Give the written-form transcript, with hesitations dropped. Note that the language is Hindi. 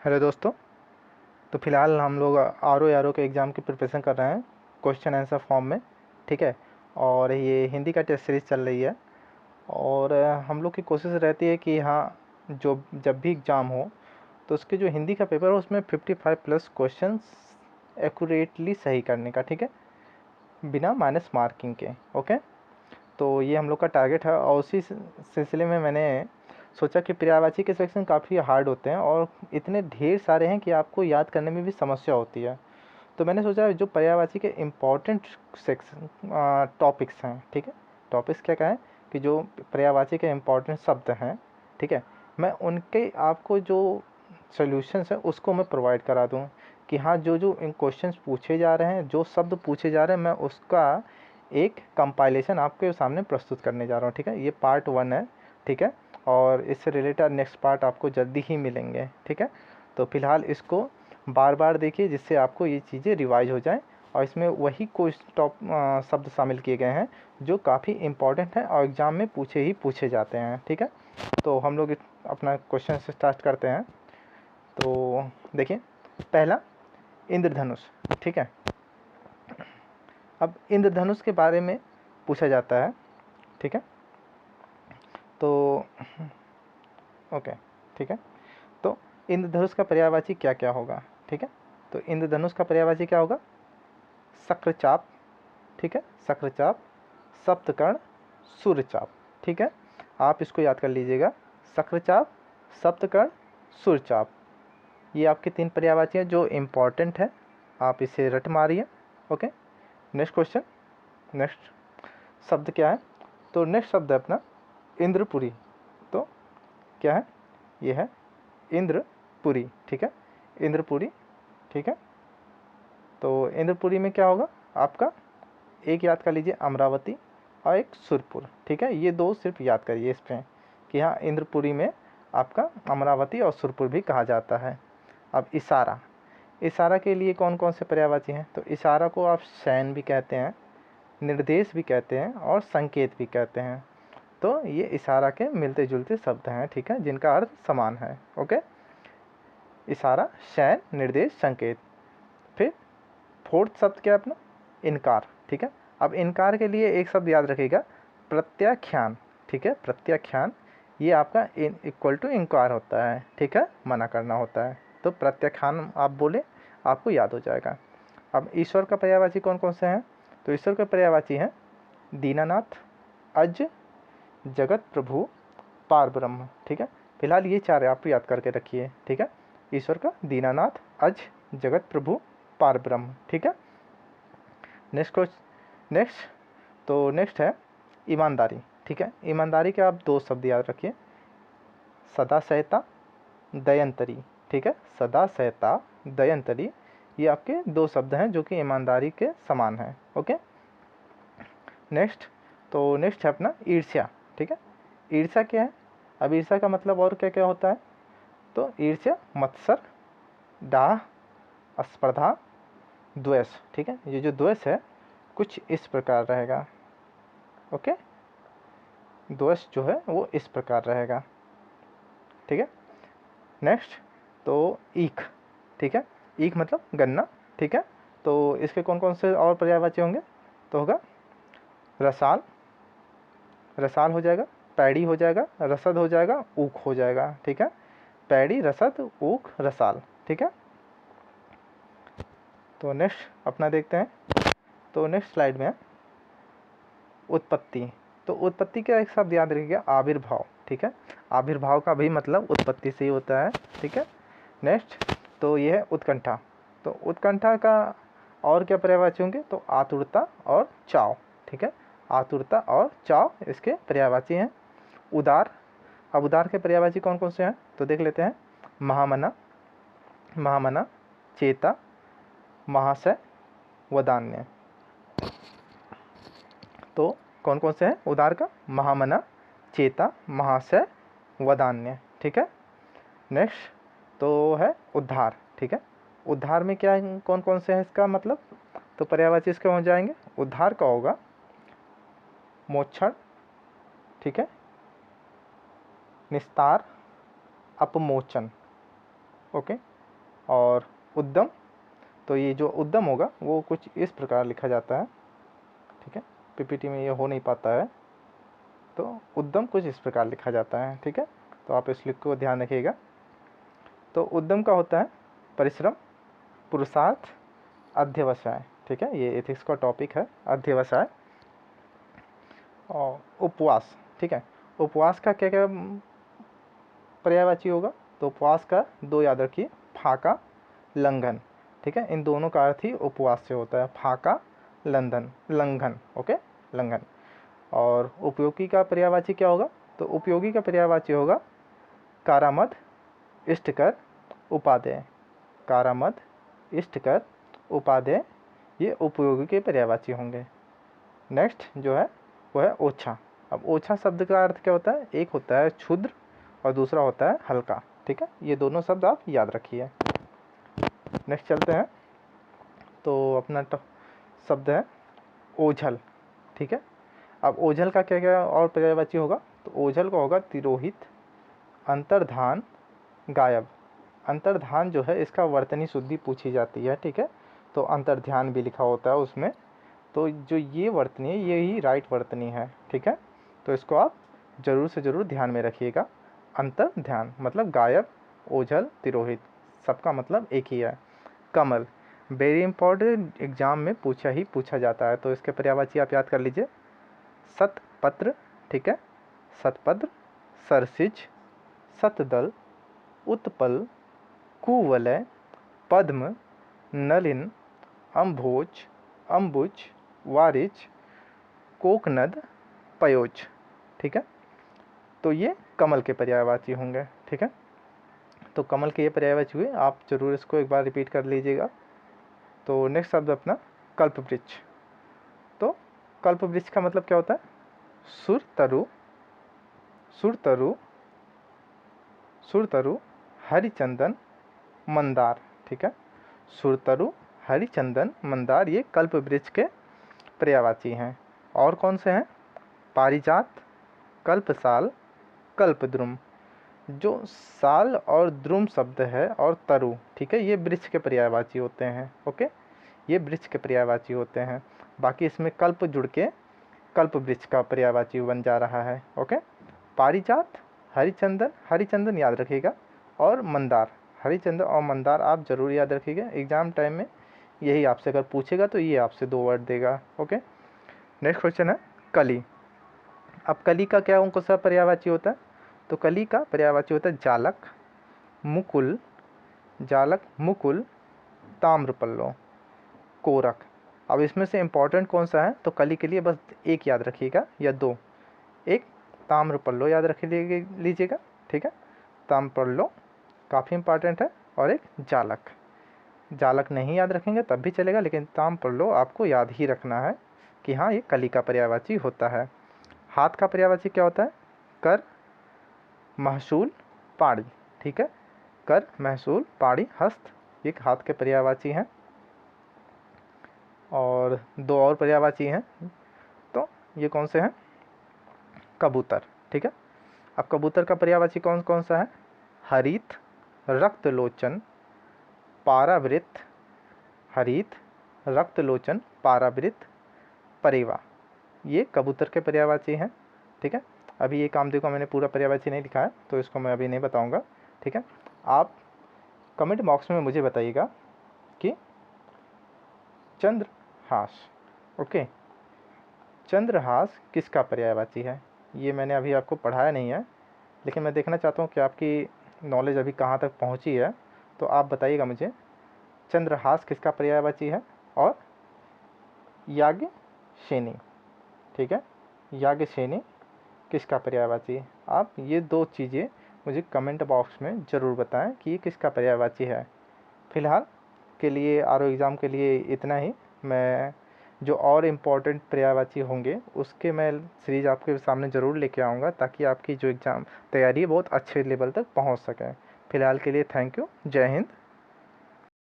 हेलो दोस्तों। तो फ़िलहाल हम लोग आर ओ के एग्ज़ाम की प्रिपरेशन कर रहे हैं क्वेश्चन आंसर फॉर्म में। ठीक है। और ये हिंदी का टेस्ट सीरीज़ चल रही है। और हम लोग की कोशिश रहती है कि हाँ, जो जब भी एग्ज़ाम हो तो उसके जो हिंदी का पेपर हो उसमें 55 प्लस क्वेश्चंस एक्यूरेटली सही करने का। ठीक है, बिना माइनस मार्किंग के। ओके। तो ये हम लोग का टारगेट है और उसी सिलसिले में मैंने सोचा कि पर्यायवाची के सेक्शन काफ़ी हार्ड होते हैं और इतने ढेर सारे हैं कि आपको याद करने में भी समस्या होती है। तो मैंने सोचा जो पर्यायवाची के इम्पॉर्टेंट सेक्शन टॉपिक्स हैं, ठीक है, टॉपिक्स क्या क्या है कि जो पर्यायवाची के इम्पॉर्टेंट शब्द हैं, ठीक है, मैं उनके आपको जो सॉल्यूशंस है उसको मैं प्रोवाइड करा दूँ कि हाँ, जो जो इन क्वेश्चंस पूछे जा रहे हैं, जो शब्द पूछे जा रहे हैं, मैं उसका एक कंपाइलेशन आपके सामने प्रस्तुत करने जा रहा हूँ। ठीक है, ये पार्ट 1 है। ठीक है, और इससे रिलेटेड नेक्स्ट पार्ट आपको जल्दी ही मिलेंगे। ठीक है, तो फिलहाल इसको बार बार देखिए जिससे आपको ये चीज़ें रिवाइज हो जाएं। और इसमें वही कुछ शब्द शामिल किए गए हैं जो काफ़ी इम्पॉर्टेंट हैं और एग्ज़ाम में पूछे जाते हैं। ठीक है, तो हम लोग अपना क्वेश्चन से स्टार्ट करते हैं। तो देखिए, पहला इंद्रधनुष। ठीक है, अब इंद्रधनुष के बारे में पूछा जाता है। ठीक है, तो ओके, ठीक है, तो इंद्रधनुष का पर्यायवाची क्या क्या होगा। ठीक है, तो इंद्रधनुष का पर्यायवाची क्या होगा? शक्रचाप। ठीक है, शक्रचाप, सप्तकर्ण, सूर्यचाप। ठीक है, आप इसको याद कर लीजिएगा, शक्रचाप, सप्तकर्ण, सूर्यचाप। ये आपके 3 पर्यायवाची हैं जो इम्पॉर्टेंट है, आप इसे रट मारिए। Okay, next question. नेक्स्ट शब्द क्या है? तो नेक्स्ट शब्द है अपना इंद्रपुरी। तो क्या है? ये है इंद्रपुरी। ठीक है, इंद्रपुरी। ठीक है, तो इंद्रपुरी में क्या होगा आपका? एक याद कर लीजिए अमरावती और एक सुरपुर। ठीक है, ये 2 सिर्फ याद करिए इस पे कि हाँ, इंद्रपुरी में आपका अमरावती और सुरपुर भी कहा जाता है। अब इशारा, इशारा के लिए कौन कौन से पर्यायवाची हैं? तो इशारा को आप शयन भी कहते हैं, निर्देश भी कहते हैं और संकेत भी कहते हैं। तो ये इशारा के मिलते जुलते शब्द हैं। ठीक है, जिनका अर्थ समान है। ओके, इशारा, शयन, निर्देश, संकेत। फिर फोर्थ शब्द क्या है अपना? इनकार। ठीक है, अब इनकार के लिए एक शब्द याद रखिएगा, प्रत्याख्यान। ठीक है, प्रत्याख्यान, ये आपका इक्वल टू इनकार होता है। ठीक है, मना करना होता है। तो प्रत्याख्यान आप बोले, आपको याद हो जाएगा। अब ईश्वर का पर्यायवाची कौन कौन से हैं? तो ईश्वर का पर्यायवाची हैं दीनानाथ, अज, जगत प्रभु, पार ब्रह्म। ठीक है, फिलहाल ये 4 आप याद करके रखिए। ठीक है, ईश्वर का दीनानाथ, अज, जगत प्रभु, पार ब्रह्म। ठीक है, नेक्स्ट क्वेश्चन। नेक्स्ट, तो नेक्स्ट है ईमानदारी। ठीक है, ईमानदारी के आप 2 शब्द याद रखिए, सदा सहता, दयंतरी। ठीक है, सदा सहता, दयंतरी, ये आपके 2 शब्द हैं जो कि ईमानदारी के समान हैं। ओके, नेक्स्ट, तो नेक्स्ट है अपना ईर्ष्या। ठीक है, ईर्ष्या क्या है? अब ईर्ष्या का मतलब और क्या क्या होता है? तो ईर्ष्या, मत्सर, डाह, स्पर्धा, द्वेष। ठीक है, ये जो द्वेष है कुछ इस प्रकार रहेगा। ओके, द्वेष जो है वो इस प्रकार रहेगा। ठीक है, नेक्स्ट, तो ईख। ठीक है, ईख मतलब गन्ना। ठीक है, तो इसके कौन कौन से और पर्यायवाची होंगे? तो होगा रसाल, रसाल हो जाएगा, पैड़ी हो जाएगा, रसद हो जाएगा, ऊख हो जाएगा। ठीक है, पैड़ी, रसद, ऊख, रसाल। ठीक है, तो नेक्स्ट अपना देखते हैं। तो नेक्स्ट स्लाइड में उत्पत्ति। तो उत्पत्ति का एक शब्द याद रखिएगा, आविर्भाव। ठीक है, आविर्भाव का भी मतलब उत्पत्ति से ही होता है। ठीक है, नेक्स्ट, तो ये है उत्कंठा। तो उत्कंठा का और क्या पर्यायवाची होंगे? तो आतुरता और चाव। ठीक है, आतुरता और चाव इसके पर्यायवाची हैं। उदार, अब उदार के पर्यायवाची कौन कौन से हैं? तो देख लेते हैं, महामना, महामना, चेता, महाशय, वदान्य। तो कौन कौन से हैं उदार का? महामना, चेता, महाशय, वदान्य। ठीक है, नेक्स्ट, तो है उद्धार। ठीक है, उद्धार में क्या कौन कौन से हैं इसका मतलब? तो पर्यायवाची इसके हो जाएंगे, उद्धार का होगा मोक्षण। ठीक है, निस्तार, अपमोचन। ओके, और उद्यम, तो ये जो उद्यम होगा वो कुछ इस प्रकार लिखा जाता है, ठीक है। पीपीटी में ये हो नहीं पाता है, तो उद्यम कुछ इस प्रकार लिखा जाता है, ठीक है। तो आप इस लिख को ध्यान रखिएगा। तो उद्यम का होता है परिश्रम, पुरुषार्थ, अध्यवसाय, ठीक है। ये एथिक्स का टॉपिक है, अध्यवसाय। और उपवास, ठीक है। उपवास का क्या क्या पर्यायवाची होगा? तो उपवास का दो याद रखिए, फाका, लंघन, ठीक है। इन दोनों का अर्थ ही उपवास से होता है, फाका, लंघन, ओके, लंघन। और उपयोगी का पर्यायवाची क्या होगा? तो उपयोगी का पर्यायवाची होगा कारामद, इष्टकर, उपादेय। कारामद, इष्टकर, उपादेय, ये उपयोगी के पर्यायवाची होंगे। नेक्स्ट जो है वो है ओछा। अब ओछा शब्द का अर्थ क्या होता है? एक होता है क्षुद्र और दूसरा होता है हल्का, ठीक है। ये दोनों शब्द आप याद रखिए। नेक्स्ट चलते हैं, तो अपना शब्द है ओझल, ठीक है। अब ओझल का क्या क्या और पर्यायवाची होगा? तो ओझल का होगा तिरोहित, अंतर्धान, गायब। अंतर्धान जो है इसका वर्तनी शुद्धि पूछी जाती है, ठीक है। तो अंतर्ध्यान भी लिखा होता है उसमें, तो जो ये वर्तनी है ये ही राइट वर्तनी है, ठीक है। तो इसको आप ज़रूर से ज़रूर ध्यान में रखिएगा। अंतर्ध्यान मतलब गायब, ओझल, तिरोहित, सबका मतलब एक ही है। कमल, वेरी इंपॉर्टेंट, एग्जाम में पूछा जाता है, तो इसके पर्यायवाची आप याद कर लीजिए। सतपत्र, ठीक है, सतपत्र, सरसिज, सतदल, उत्पल, कुवलय, पद्म, नलिन, अम्भोज, अम्बुज, वारिज, कोकनद, पयोज, ठीक है। तो ये कमल के पर्यायवाची होंगे, ठीक है। तो कमल के ये पर्यायवाची हुए, आप जरूर इसको एक बार रिपीट कर लीजिएगा। तो नेक्स्ट शब्द अपना कल्पवृक्ष। तो कल्पवृक्ष का मतलब क्या होता है? सुरतरु, सुरतरु, सुरतरु, हरिचंदन, मंदार, ठीक है। सुरतरु, हरिचंदन, मंदार, ये कल्पवृक्ष के पर्यायवाची हैं। और कौन से हैं? पारिजात, कल्पसाल, कल्पद्रुम। जो साल और द्रुम शब्द है और तरु, ठीक है, ये वृक्ष के पर्यायवाची होते हैं, ओके, ये वृक्ष के पर्यायवाची होते हैं। बाकी इसमें कल्प जुड़ के कल्प वृक्ष का पर्यायवाची बन जा रहा है, ओके। पारिजात, हरिचंदन, हरिचंदन याद रखिएगा, और मंदार, हरिचंदन और मंदार आप जरूर याद रखिएगा। एग्जाम टाइम में यही आपसे अगर पूछेगा तो ये आपसे 2 वर्ड देगा, ओके। नेक्स्ट क्वेश्चन है कली। अब कली का क्या कौन सा पर्यायवाची होता है? तो कली का पर्यायवाची होता है जालक, मुकुल, जालक, मुकुल, ताम्रपल्लो, कोरक। अब इसमें से इम्पोर्टेंट कौन सा है? तो कली के लिए बस एक याद रखिएगा या 2। एक ताम्रपल्लो याद रख लीजिएगा, ठीक है, ताम्रपल्लो काफ़ी इंपॉर्टेंट है, और एक जालक। जालक नहीं याद रखेंगे तब भी चलेगा, लेकिन ताम्रपल्लो आपको याद ही रखना है कि हाँ ये कली का पर्यायवाची होता है। हाथ का पर्यायवाची क्या होता है? कर, महसूल, पाड़ी, ठीक है, कर, महसूल, पाड़ी, हस्त, ये हाथ के पर्यायवाची हैं। और 2 और पर्यायवाची हैं, तो ये कौन से हैं? कबूतर, ठीक है। अब कबूतर का पर्यायवाची कौन कौन सा है? हरित, रक्तलोचन, पारावृत, हरित, रक्तलोचन, पारावृत, परेवा, ये कबूतर के पर्यायवाची हैं, ठीक है। अभी ये कामदेव का मैंने पूरा पर्यायवाची नहीं लिखा है, तो इसको मैं अभी नहीं बताऊंगा, ठीक है। आप कमेंट बॉक्स में मुझे बताइएगा कि चंद्रहास, ओके, चंद्रहास किसका पर्यायवाची है? ये मैंने अभी आपको पढ़ाया नहीं है, लेकिन मैं देखना चाहता हूँ कि आपकी नॉलेज अभी कहाँ तक पहुँची है, तो आप बताइएगा मुझे चंद्रहास किसका पर्यायवाची है। और याज्ञसेनी, ठीक है, याज्ञसेनी किसका पर्यायवाची है? आप ये 2 चीज़ें मुझे कमेंट बॉक्स में ज़रूर बताएं कि ये किसका पर्यायवाची है। फ़िलहाल के लिए आरओ एग्ज़ाम के लिए इतना ही। मैं जो और इम्पोर्टेंट पर्यायवाची होंगे उसके मैं सीरीज़ आपके सामने ज़रूर लेके आऊँगा, ताकि आपकी जो एग्ज़ाम तैयारी है बहुत अच्छे लेवल तक पहुँच सकें। फ़िलहाल के लिए थैंक यू, जय हिंद।